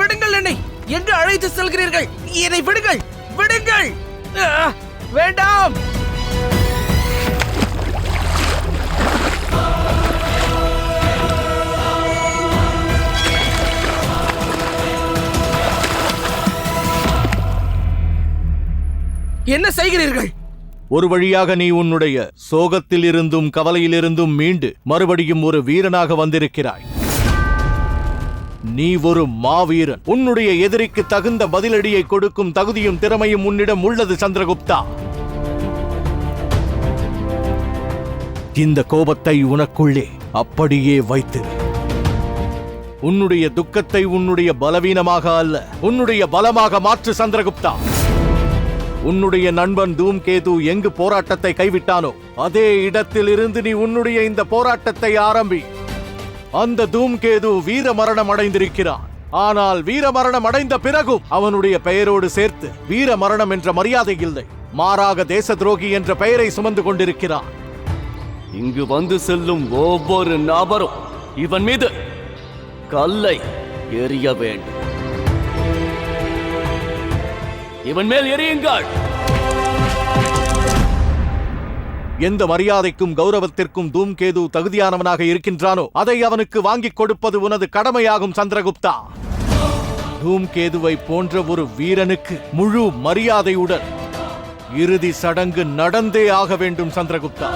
விடுங்கள் என்னை! எங்கு அழைத்து செல்கிறீர்கள்? என்னை விடுங்கள்! விடுங்கள்! வேண்டாம்! என்ன செய்கிறீர்கள்? ஒரு வழியாக நீ உன்னுடைய சோகத்தில் இருந்தும் கவலையிலிருந்தும் மீண்டு மறுபடியும் ஒரு வீரனாக வந்திருக்கிறாய். நீ ஒரு மாவீரன். உன்னுடைய எதிரிக்கு தகுந்த பதிலடியை கொடுக்கும் தகுதியும் திறமையும் உன்னிடம் உள்ளது சந்திரகுப்தா. இந்த கோபத்தை உனக்குள்ளே அப்படியே வைத்திரு. உன்னுடைய துக்கத்தை உன்னுடைய பலவீனமாக அல்ல, உன்னுடைய பலமாக மாற்று சந்திரகுப்தா. உன்னுடைய நண்பன் தூம்கேது எங்கு போராட்டத்தை கைவிட்டானோ அதே இடத்தில் இருந்து நீ உன்னுடைய இந்த போராட்டத்தை ஆரம்பி. அந்த தூம்கேது வீர மரணம் அடைந்திருக்கிறான். ஆனால் வீர மரணம் அடைந்த பிறகும் அவனுடைய பெயரோடு சேர்த்து வீர மரணம் என்ற மரியாதை இல்லை, மாறாக தேச துரோகி என்ற பெயரை சுமந்து கொண்டிருக்கிறான். இங்கு வந்து செல்லும் ஒவ்வொரு நபரும் இவன் மீது கல்லை எறிய வேண்டும். இவன் மேல் எரியுங்கள். எந்த மரியாதைக்கும் கௌரவத்திற்கும் தூம்கேது தகுதியானவனாக இருக்கின்றானோ அதை அவனுக்கு வாங்கிக் கொடுப்பது உனது கடமையாகும் சந்திரகுப்தா. தூம்கேதுவை போன்ற ஒரு வீரனுக்கு முழு மரியாதையுடன் இறுதி சடங்கு நடந்தே ஆக வேண்டும் சந்திரகுப்தா.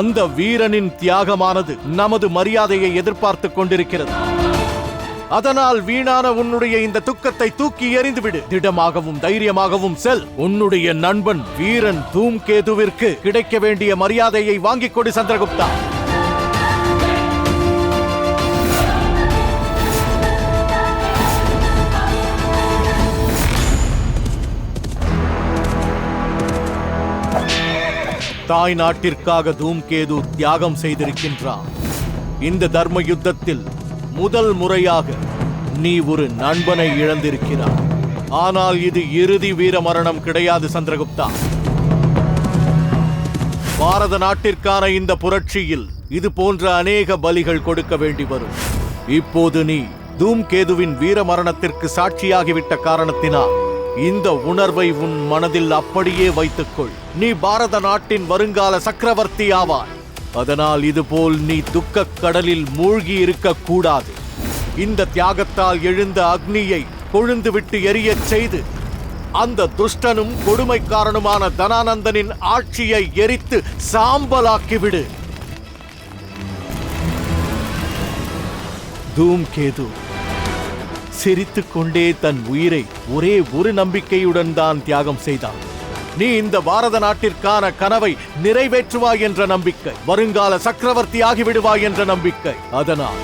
அந்த வீரனின் தியாகமானது நமது மரியாதையை எதிர்பார்த்துக் கொண்டிருக்கிறது. அதனால் வீணான உன்னுடைய இந்த துக்கத்தை தூக்கி எறிந்துவிடு. திடமாகவும் தைரியமாகவும் செல். உன்னுடைய நண்பன் வீரன் தூம்கேதுவிற்கு கிடைக்க வேண்டிய மரியாதையை வாங்கிக் கொடு சந்திரகுப்தா. தாய் நாட்டிற்காக தூம்கேது தியாகம் செய்திருக்கின்றான். இந்த தர்ம யுத்தத்தில் முதல் முறையாக நீ ஒரு நண்பனை இழந்திருக்கிறாய். ஆனால் இது இறுதி வீர மரணம் கிடையாது சந்திரகுப்தா. பாரத நாட்டிற்கான இந்த புரட்சியில் இது போன்ற அநேக பலிகள் கொடுக்க வேண்டி வரும். இப்போது நீ தூம்கேதுவின் வீர மரணத்திற்கு சாட்சியாகிவிட்ட காரணத்தினால் இந்த உணர்வை உன் மனதில் அப்படியே வைத்துக்கொள். நீ பாரத நாட்டின் வருங்கால சக்கரவர்த்தி ஆவாய். அதனால் இதுபோல் நீ துக்கக் கடலில் மூழ்கி இருக்க கூடாது. இந்த தியாகத்தால் எழுந்த அக்னியை கொழுந்துவிட்டு எரியச் செய்து அந்த துஷ்டனும் கொடுமைக்காரனுமான தனானந்தனின் ஆட்சியை எரித்து சாம்பலாக்கிவிடு. தூம்கேது சிரித்துக் கொண்டே தன் உயிரை ஒரே ஒரு நம்பிக்கையுடன் தான் தியாகம் செய்தான். நீ இந்த பாரத நாட்டிற்கான கனவை நிறைவேற்றுவாய் என்ற நம்பிக்கை, வருங்கால சக்கரவர்த்தி ஆகிவிடுவாய் என்ற நம்பிக்கை. அதனால்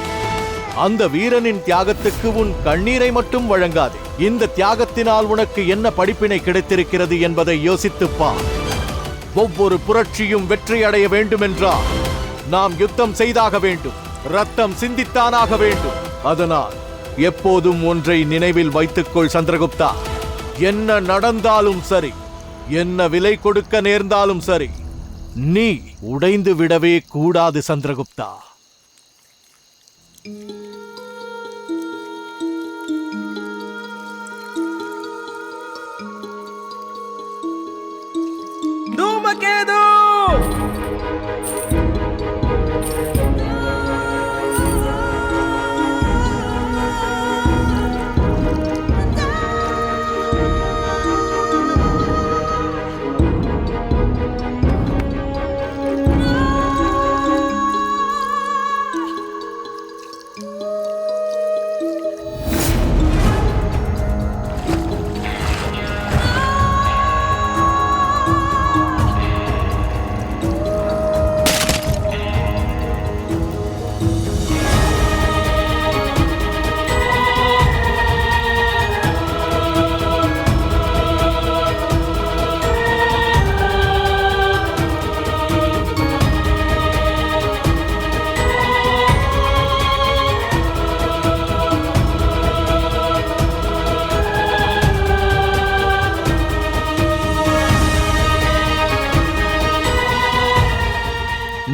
அந்த வீரனின் தியாகத்துக்கு உன் கண்ணீரை மட்டும் வழங்காதே. இந்த தியாகத்தினால் உனக்கு என்ன படிப்பினை கிடைத்திருக்கிறது என்பதை யோசித்துப்பார். ஒவ்வொரு புரட்சியும் வெற்றி அடைய வேண்டுமென்றால் நாம் யுத்தம் செய்தாக வேண்டும், ரத்தம் சிந்தித்தானாக வேண்டும். அதனால் எப்போதும் ஒன்றை நினைவில் வைத்துக்கொள் சந்திரகுப்தா. என்ன நடந்தாலும் சரி, என்ன விலை கொடுக்க நேர்ந்தாலும் சரி, நீ உடைந்து விடவே கூடாது சந்திரகுப்தா. தூமகேது!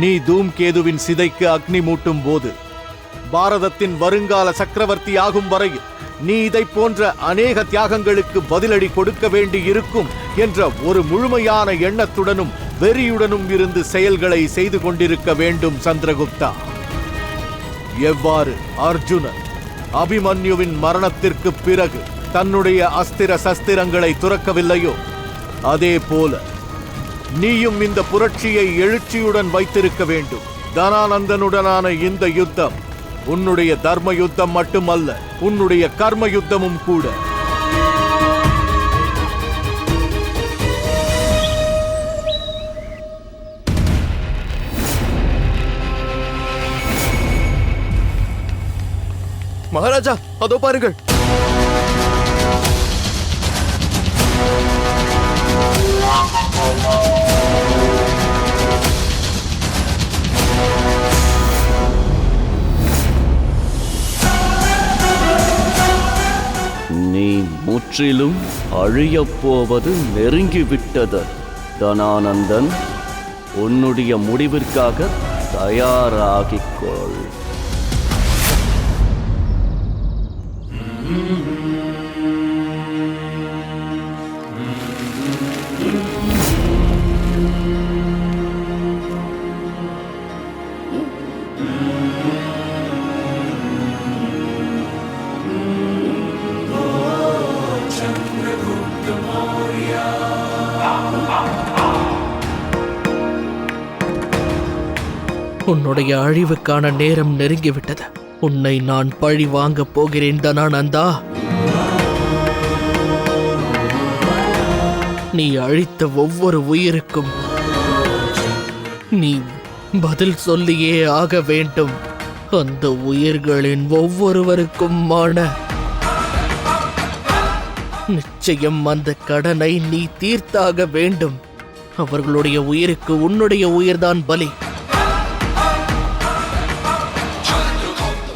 நீ தூம்கேதுவின் சிதைக்கு அக்னி மூட்டும் போது பாரதத்தின் வருங்கால சக்கரவர்த்தி ஆகும் வரையில் நீ இதை போன்ற அநேக தியாகங்களுக்கு பதிலடி கொடுக்க வேண்டி இருக்கும் என்ற ஒரு முழுமையான எண்ணத்துடனும் வெறியுடனும் இருந்து செயல்களை செய்து கொண்டிருக்க வேண்டும் சந்திரகுப்தா. எவ்வாறு அர்ஜுனன் அபிமன்யுவின் மரணத்திற்கு பிறகு தன்னுடைய அஸ்திர சஸ்திரங்களை துறக்கவில்லையோ, அதே போல நீயும் இந்த புரட்சியை எழுச்சியுடன் வைத்திருக்க வேண்டும். தனானந்தனுடனான இந்த யுத்தம் உன்னுடைய தர்ம யுத்தம் மட்டுமல்ல, உன்னுடைய கர்ம யுத்தமும் கூட. மகாராஜா, அதோ பாருங்கள். நீ முற்றிலும் அழியப் போவது நெருங்கிவிட்டது தனானந்தன். உன்னுடைய முடிவிற்காக தயாராகிக்கொள். உன்னுடைய அழிவுக்கான நேரம் நெருங்கிவிட்டது. உன்னை நான் பழி வாங்கப் போகிறேன் தனானந்தா. நீ அழித்த ஒவ்வொரு உயிருக்கும் நீ பதில் சொல்லியே ஆக வேண்டும். அந்த உயிர்களின் ஒவ்வொருவருக்குமான நிச்சயம் அந்த கடனை நீ தீர்த்தாக வேண்டும். அவர்களுடைய உயிருக்கு உன்னுடைய உயிர்தான் பலி.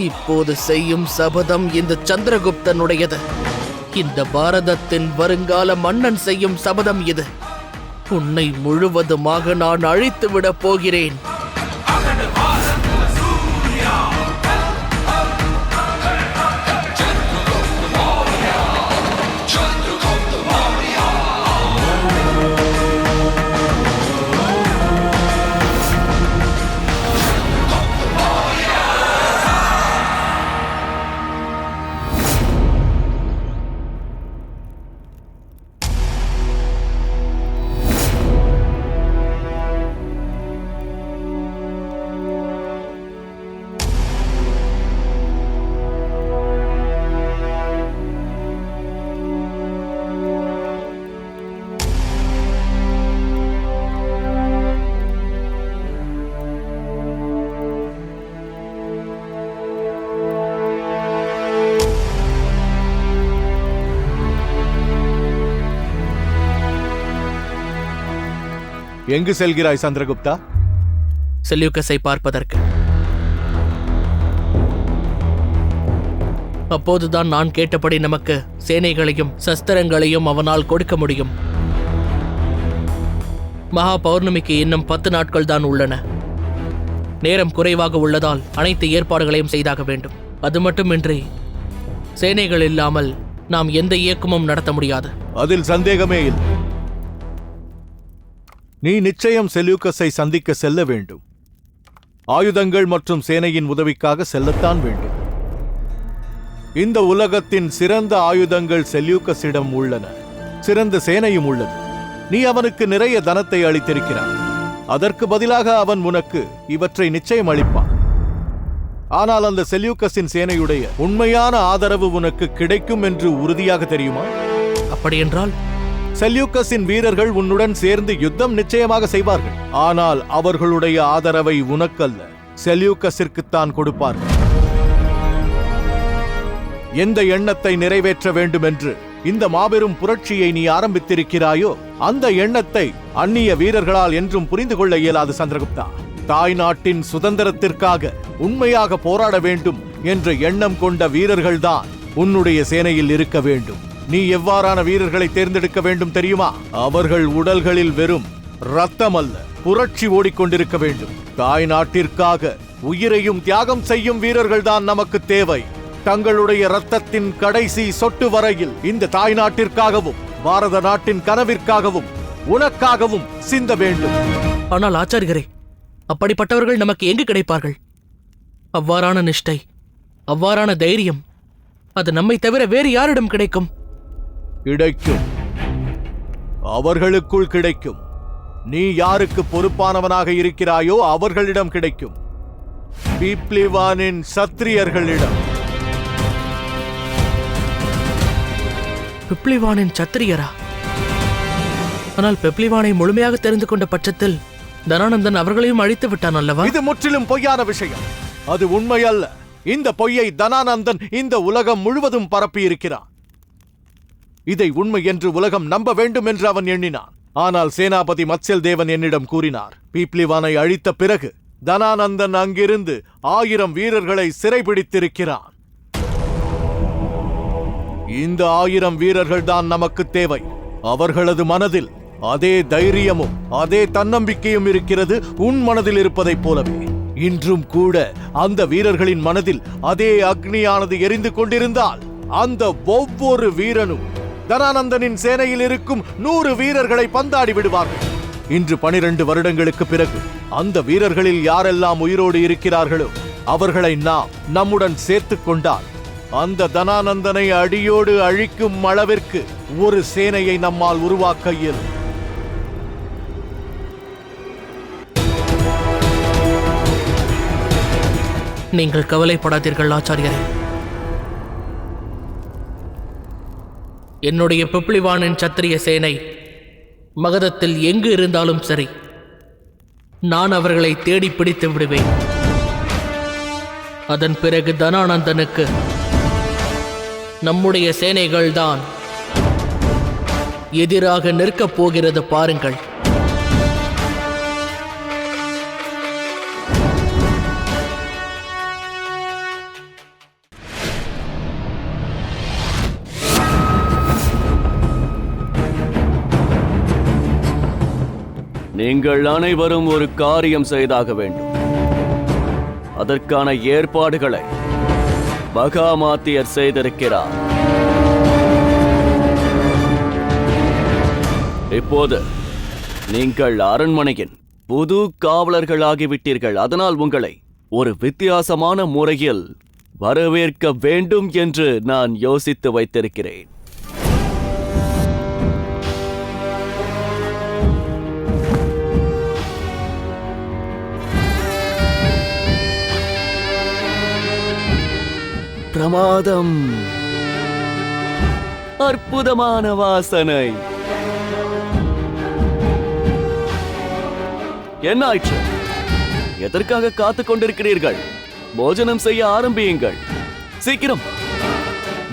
இப்போது செய்யும் சபதம் இந்த சந்திரகுப்தனுடையது. இந்த பாரதத்தின் வருங்கால மன்னன் செய்யும் சபதம் இது. உன்னை முழுவதுமாக நான் அழித்து விடப் போகிறேன். எங்கு செல்கிறாய் சந்திரகுப்தா? செல்யூக்கஸை பார்ப்பதற்கு. அப்போதுதான் நான் கேட்டபடி நமக்கு சேனைகளையும் சஸ்திரங்களையும் அவனால் கொடுக்க முடியும். மகா பௌர்ணமிக்கு இன்னும் 10 நாட்கள் தான் உள்ளன. நேரம் குறைவாக உள்ளதால் அனைத்து ஏற்பாடுகளையும் செய்தாக வேண்டும். அது மட்டுமின்றி சேனைகள் இல்லாமல் நாம் எந்த இயக்கமும் நடத்த முடியாது. அதில் சந்தேகமே இல்லை. நீ நிச்சயம் செல்யூக்கஸை சந்திக்க செல்ல வேண்டும். ஆயுதங்கள் மற்றும் சேனையின் உதவிக்காக செல்லத்தான் வேண்டும். இந்த உலகத்தின் சிறந்த ஆயுதங்கள் செல்யூக்கஸிடம் உள்ளன. சிறந்த சேனையும் உள்ளது. நீ அவனுக்கு நிறைய தனத்தை அளித்திருக்கிறாய். அதற்கு பதிலாக அவன் உனக்கு இவற்றை நிச்சயம் அளிப்பான். ஆனால் அந்த செல்யூக்கஸின் சேனையுடைய உண்மையான ஆதரவு உனக்கு கிடைக்கும் என்று உறுதியாக தெரியுமா? அப்படியென்றால் செல்யூக்கஸின் வீரர்கள் உன்னுடன் சேர்ந்து யுத்தம் நிச்சயமாக செய்வார்கள். ஆனால் அவர்களுடைய ஆதரவை உனக்கல்ல, செல்யூக்கஸிற்குத்தான் கொடுப்பார்கள். எந்த எண்ணத்தை நிறைவேற்ற வேண்டும் என்று இந்த மாபெரும் புரட்சியை நீ ஆரம்பித்திருக்கிறாயோ, அந்த எண்ணத்தை அந்நிய வீரர்களால் என்றும் புரிந்து கொள்ள இயலாது சந்திரகுப்தா. தாய் நாட்டின் சுதந்திரத்திற்காக உண்மையாக போராட வேண்டும் என்ற எண்ணம் கொண்ட வீரர்கள்தான் உன்னுடைய சேனையில் இருக்க வேண்டும். நீ எவ்வாறான வீரர்களை தேர்ந்தெடுக்க வேண்டும் தெரியுமா? அவர்கள் உடல்களில் வெறும் ரத்தம் அல்ல, புரட்சி ஓடிக்கொண்டிருக்க வேண்டும். தாய் நாட்டிற்காக உயிரையும் தியாகம் செய்யும் வீரர்கள் தான் நமக்கு தேவை. தங்களுடைய இரத்தத்தின் கடைசி சொட்டு வரையில் இந்த தாய் நாட்டிற்காகவும் பாரத நாட்டின் கனவிற்காகவும் உனக்காகவும் சிந்த வேண்டும். ஆனால் ஆச்சாரியரே, அப்படிப்பட்டவர்கள் நமக்கு எங்கு கிடைப்பார்கள்? அவ்வாறான நிஷ்டை, அவ்வாறான தைரியம், அது நம்மை தவிர வேறு யாரிடம் கிடைக்கும்? கிடைக்கும், அவர்களுக்குள் கிடைக்கும். நீ யாருக்கு பொறுப்பானவனாக இருக்கிறாயோ அவர்களிடம் கிடைக்கும். பீப்ளிவானின் சத்திரியர்களிடம். பிப்ளிவானின் சத்திரியரா? ஆனால் பிப்ளிவானை முழுமையாக தெரிந்து கொண்ட பட்சத்தில் தனானந்தன் அவர்களையும் அழித்து விட்டான் அல்லவா? இது முற்றிலும் பொய்யான விஷயம். அது உண்மை அல்ல. இந்த பொய்யை தனானந்தன் இந்த உலகம் முழுவதும் பரப்பி இருக்கிறான். இதை உண்மை என்று உலகம் நம்ப வேண்டும் என்று அவன் எண்ணினான். ஆனால் சேனாபதி மத்சல் தேவன் என்னிடம் கூறினார், பீப்ளிவானை அழித்த பிறகு தனானந்தன் அங்கிருந்து 1000 வீரர்களை சிறைபிடித்திருக்கிறான். இந்த 1000 வீரர்கள் தான் நமக்கு தேவை. அவர்களது மனதில் அதே தைரியமும் அதே தன்னம்பிக்கையும் இருக்கிறது உன் மனதில் இருப்பதைப் போலவே. இன்றும் கூட அந்த வீரர்களின் மனதில் அதே அக்னியானது எரிந்து கொண்டிருந்தால் அந்த ஒவ்வொரு வீரனும் தனானந்தனின் சேனையில் இருக்கும் 100 வீரர்களை பந்தாடி விடுவார்கள். இன்று 12 வருடங்களுக்கு பிறகு அந்த வீரர்களில் யாரெல்லாம் உயிரோடு இருக்கிறார்களோ அவர்களை நாம் நம்முடன் சேர்த்துக் கொண்டால் அந்த தனானந்தனை அடியோடு அழிக்கும் அளவிற்கு ஒரு சேனையை நம்மால் உருவாக்க இயலும். நீங்கள் கவலைப்படாதீர்கள் ஆச்சாரியரே. என்னுடைய பிப்ளிவானின் சத்திரிய சேனை மகதத்தில் எங்கு இருந்தாலும் சரி, நான் அவர்களை தேடி பிடித்து விடுவேன். அதன் பிறகு தனானந்தனுக்கு நம்முடைய சேனைகள்தான் எதிராக நிற்கப் போகிறது பாருங்கள். நீங்கள் அனைவரும் ஒரு காரியம் செய்தாக வேண்டும். அதற்கான ஏற்பாடுகளை மகாமாத்தியர் செய்திருக்கிறார். இப்போது நீங்கள் அரண்மனையின் புது காவலர்களாகிவிட்டீர்கள். அதனால் உங்களை ஒரு வித்தியாசமான முறையில் வரவேற்க வேண்டும் என்று நான் யோசித்து வைத்திருக்கிறேன். பிரமாதம்! அற்புதமான வாசனை! என்ன ஆயிற்று? எதற்காக காத்துக் கொண்டிருக்கிறீர்கள்? போஜனம் செய்ய ஆரம்பியுங்கள். சீக்கிரம்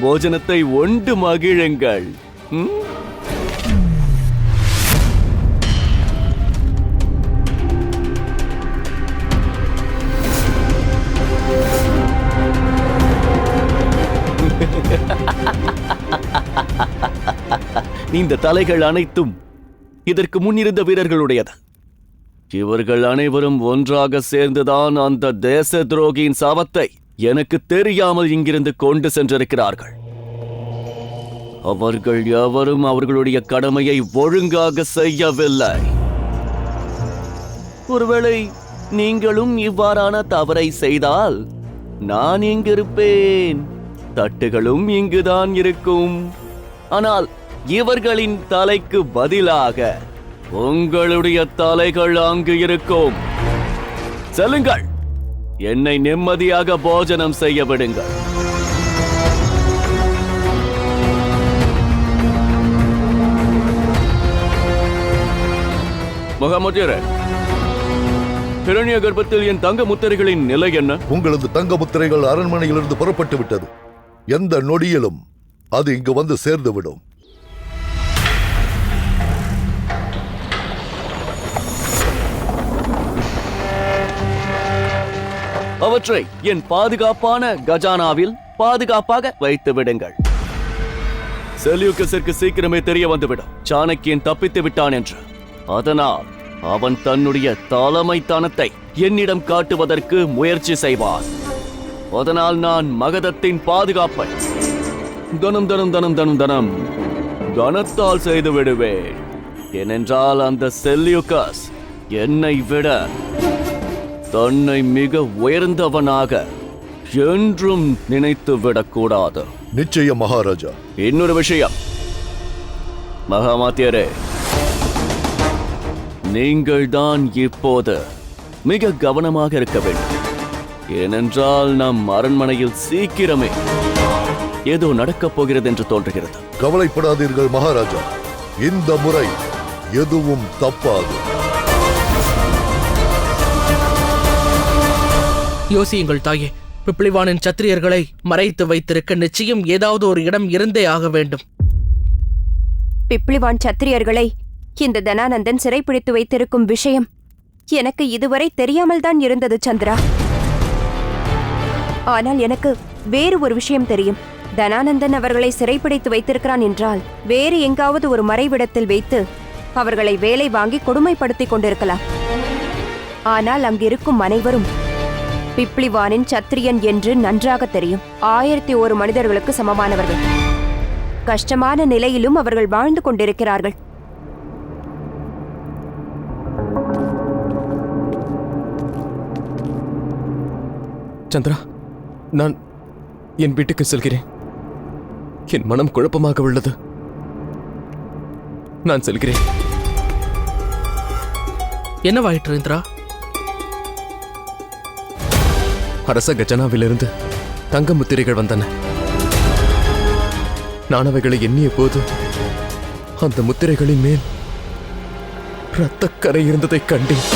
போஜனத்தை உண்டு மகிழுங்கள். இந்த தலைகள் அனைத்தும் இதற்கு முன்னிருந்த வீரர்களுடையது. இவர்கள் அனைவரும் ஒன்றாக சேர்ந்துதான் அந்த தேச துரோகியின் சாபத்தை எனக்கு தெரியாமல் இங்கிருந்து கொண்டு சென்றிருக்கிறார்கள். அவர்கள் எவரும் அவர்களுடைய கடமையை ஒழுங்காக செய்யவில்லை. ஒருவேளை நீங்களும் இவ்வாறான தவறை செய்தால் நான் இங்கிருப்பேன். தட்டுகளும் இங்குதான் இருக்கும். ஆனால் இவர்களின் தலைக்கு பதிலாக உங்களுடைய தலைகள் அங்கு இருக்கும். செல்லுங்கள், என்னை நிம்மதியாக போஜனம் செய்ய விடுங்கள். மகாமுத்தியரே, ஹிரண்ய கர்ப்பத்தில் என் தங்க முத்திரைகளின் நிலை என்ன? உங்களது தங்க முத்திரைகள் அரண்மனையிலிருந்து புறப்பட்டு விட்டது. எந்த நொடியிலும் அது இங்கு வந்து சேர்ந்துவிடும். அவற்றை என் பாதுகாப்பான கஜானாவில் பாதுகாப்பாக வைத்து விடுங்கள். செல்யூக்கஸிற்கு சீக்கிரமே தெரிய வந்துவிடும் சாணக்கியன் தப்பித்து விட்டான் என்று. அதனால் அவன் தன்னுடைய தலைமைத்தனத்தை என்னிடம் காட்டுவதற்கு முயற்சி செய்வான். அதனால் நான் மகதத்தின் பாதுகாப்பை தனம் தனம் தனம் தனம் தனம் கனத்தால் செய்து விடுவேன். ஏனென்றால் அந்த செல்யூகஸ் என்னை விட தன்னை மிக உயர்ந்தவனாக என்றும் நினைத்து விடக்கூடாது. நிச்சயம் மகாராஜா. இன்னொரு விஷயம் மகாமாத்தியரே, நீங்கள் தான் இப்போது மிக கவனமாக இருக்க வேண்டும். ஏனென்றால் நம் அரண்மனையில் சீக்கிரமே ஏதோ நடக்கப் போகிறது என்று தோன்றுகிறது. கவலைப்படாதீர்கள் மகாராஜா, இந்த முறை எதுவும் தப்பாது. யோசியுங்கள் தாயே, பிப்ளிவானின் சத்திரியர்களை மறைத்து வைத்திருக்க நிச்சயம் ஏதாவது ஒரு இடம் இருந்தே ஆக வேண்டும். பிப்ளிவான் சத்திரியர்களை இந்த தனானந்தன் சிறைப்பிடித்து வைத்திருக்கும் விஷயம் எனக்கு இதுவரை தெரியாமல் தான் இருந்தது சந்திரா. ஆனால் எனக்கு வேறு ஒரு விஷயம் தெரியும். தனானந்தன் அவர்களை சிறைப்பிடித்து வைத்திருக்கிறான் என்றால் வேறு எங்காவது ஒரு மறைவிடத்தில் வைத்து அவர்களை வேலை வாங்கி கொடுமைப்படுத்திக் கொண்டிருக்கலாம். ஆனால் அங்கிருக்கும் அனைவரும் பிப்ளிவானின் சத்திரியன் என்று நன்றாக தெரியும். 1001 மனிதர்களுக்கு சமமானவர்கள். கஷ்டமான நிலையிலும் அவர்கள் வாழ்ந்து கொண்டிருக்கிறார்கள். சந்திரா, நான் என் வீட்டுக்கு செல்கிறேன். என் மனம் குழப்பமாக உள்ளது. நான் செல்கிறேன். என்னவாயிற்று இந்திரா? அரச கஜனாவிலிருந்து தங்க முத்திரைகள் வந்தன. நான் அவைகளை எண்ணிய போது அந்த முத்திரைகளின் மேல் இரத்தக்கரை இருந்ததைக் கண்டேன்.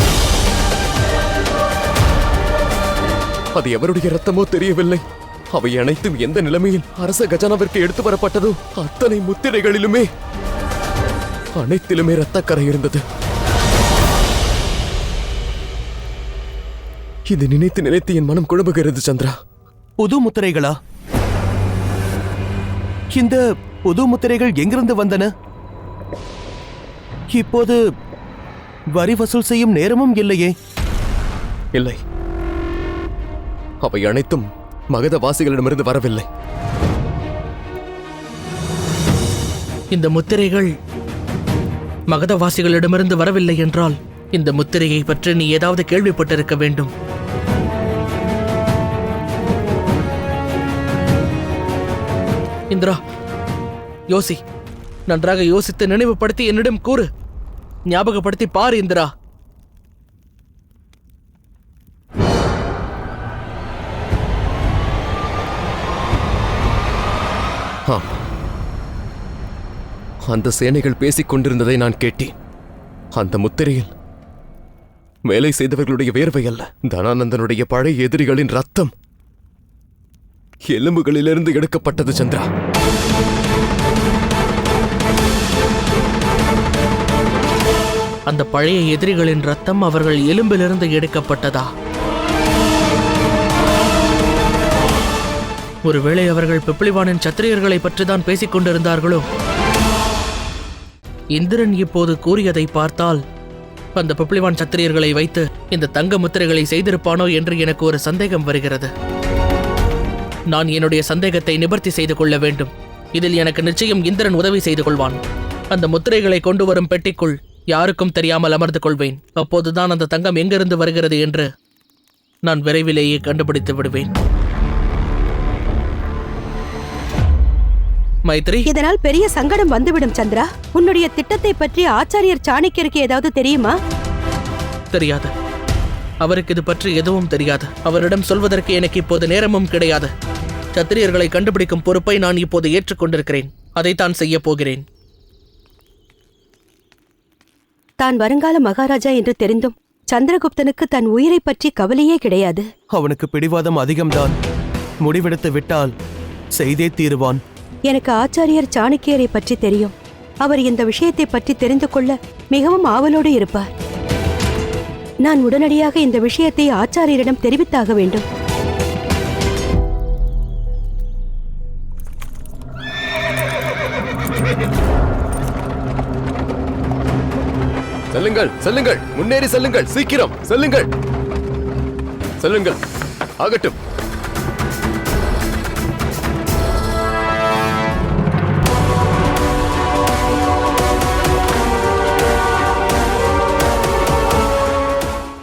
அது எவருடைய ரத்தமோ தெரியவில்லை. அவை அனைத்தும் எந்த நிலைமையில் அரச கஜானாவிற்கு எடுத்து வரப்பட்டதோ அத்தனை முத்திரைகளிலுமே அனைத்திலுமே இரத்தக்கரை இருந்தது. இது நினைத்து நினைத்து என் மனம் குழம்புகிறது சந்திரா. புது முத்திரைகளா? இந்த புது முத்திரைகள் எங்கிருந்து வந்தன? இப்போது வரி வசூல் செய்யும் நேரமும் இல்லையே. இல்லை, அவை அனைத்தும் மகதவாசிகளிடமிருந்து வரவில்லை. இந்த முத்திரைகள் மகதவாசிகளிடமிருந்து வரவில்லை என்றால் இந்த முத்திரையை பற்றி நீ ஏதாவது கேள்விப்பட்டிருக்க வேண்டும். இந்திரா, யோசி. நன்றாக யோசித்து நினைவுபடுத்தி என்னிடம் கூறு. ஞாபகப்படுத்தி பாரு இந்திரா. அந்த சேனைகள் பேசிக் கொண்டிருந்ததை நான் கேட்டேன். அந்த முத்திரையில் வேலை செய்தவர்களுடைய வேர்வை அல்ல, தனானந்தனுடைய பழைய எதிரிகளின் ரத்தம் எலும்புகளிலிருந்து எடுக்கப்பட்டது சந்திரா. அந்த பழைய எதிரிகளின் ரத்தம் அவர்கள் எலும்பிலிருந்து எடுக்கப்பட்டதா? ஒருவேளை அவர்கள் பிப்ளிவானின் சத்திரியர்களை பற்றிதான் பேசிக் கொண்டிருந்தார்களோ? இந்திரன் இப்போது கூறியதை பார்த்தால் அந்த பிப்ளிவான் சத்திரியர்களை வைத்து இந்த தங்க முத்திரைகளை செய்திருப்பானோ என்று எனக்கு ஒரு சந்தேகம் வருகிறது. நான் என்னுடைய சந்தேகத்தை நிவர்த்தி செய்து கொள்ள வேண்டும். இதில் எனக்கு நிச்சயம் இந்திரன் உதவி செய்து கொள்வான். அந்த முத்திரைகளை கொண்டு வரும் பெட்டிக்குள் யாருக்கும் தெரியாமல் அமர்ந்து கொள்வேன். அப்போதுதான் அந்த தங்கம் எங்கிருந்து வருகிறது என்று நான் விரைவிலேயே கண்டுபிடித்து விடுவேன். மைத்ரி, இதனால் பெரிய சங்கடம் வந்துவிடும் சந்திரா. உன்னுடைய திட்டத்தை பற்றி ஆச்சாரியர் சாணக்கியருக்கு ஏதாவது தெரியுமா? தெரியாது. அவருக்கு இது பற்றி எதுவும் தெரியாது. அவரிடம் சொல்வதற்கு எனக்கு இப்போது நேரமும் கிடையாது. சத்திரியர்களை கண்டுபிடிக்கும் பொறுப்பை நான் இப்போது ஏற்றுக்கொண்டிருக்கிறேன். அதைத்தான் செய்ய போகிறேன். தான் வருங்கால மகாராஜா என்று தெரிந்தும் சந்திரகுப்தனுக்கு தன் உயிரை பற்றி கவலையே கிடையாது. அவனுக்கு பிடிவாதம் அதிகம்தான். முடிவெடுத்து விட்டால் செய்தே தீருவான். எனக்கு ஆச்சாரியர் சாணக்கியரை பற்றி தெரியும். அவர் இந்த விஷயத்தை பற்றி தெரிந்து கொள்ள மிகவும் ஆவலோடு இருப்பார். நான் உடனடியாக இந்த விஷயத்தை ஆச்சாரியரிடம் தெரிவித்தாக வேண்டும். செல்லுங்கள், செல்லுங்கள், முன்னேறி செல்லுங்கள், சீக்கிரம் செல்லுங்கள், செல்லுங்கள். ஆகட்டும்.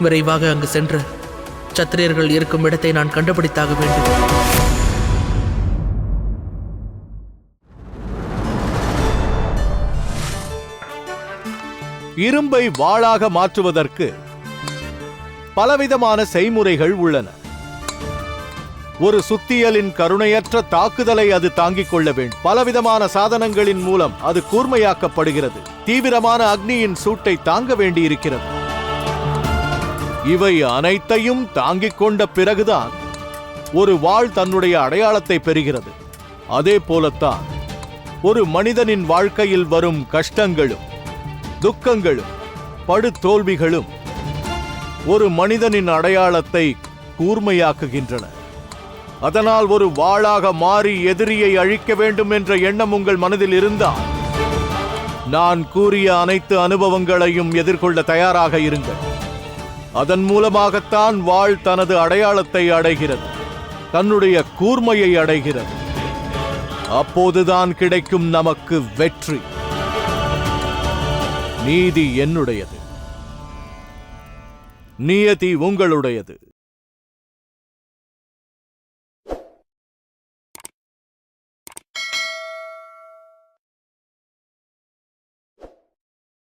விரைவாக அங்கு சென்று சத்திரியர்கள் இருக்கும் இடத்தை நான் கண்டுபிடித்தாக வேண்டும். இரும்பை வாளாக மாற்றுவதற்கு பலவிதமான செய்முறைகள் உள்ளன. ஒரு சுத்தியலின் கருணையற்ற தாக்குதலை அது தாங்கிக் கொள்ள வேண்டும். பலவிதமான சாதனங்களின் மூலம் அது கூர்மையாக்கப்படுகிறது. தீவிரமான அக்னியின் சூட்டை தாங்க வேண்டியிருக்கிறது. இவை அனைத்தையும் தாங்கிக் கொண்ட பிறகுதான் ஒரு வாள் தன்னுடைய அடையாளத்தை பெறுகிறது. அதே போலத்தான் ஒரு மனிதனின் வாழ்க்கையில் வரும் கஷ்டங்களும் துக்கங்களும் படுதோல்விகளும் ஒரு மனிதனின் அடையாளத்தை கூர்மையாக்குகின்றன. அதனால் ஒரு வாளாக மாறி எதிரியை அழிக்க வேண்டும் என்ற எண்ணம் உங்கள் மனதில் இருந்தால் நான் கூறிய அனைத்து அனுபவங்களையும் எதிர்கொள்ள தயாராக இருங்கள். அதன் மூலமாகத்தான் வாள் தனது அடையாளத்தை அடைகிறது, தன்னுடைய கூர்மையை அடைகிறது. அப்போதுதான் கிடைக்கும் நமக்கு வெற்றி. நீதி என்னுடையது, நியதி உங்களுடையது.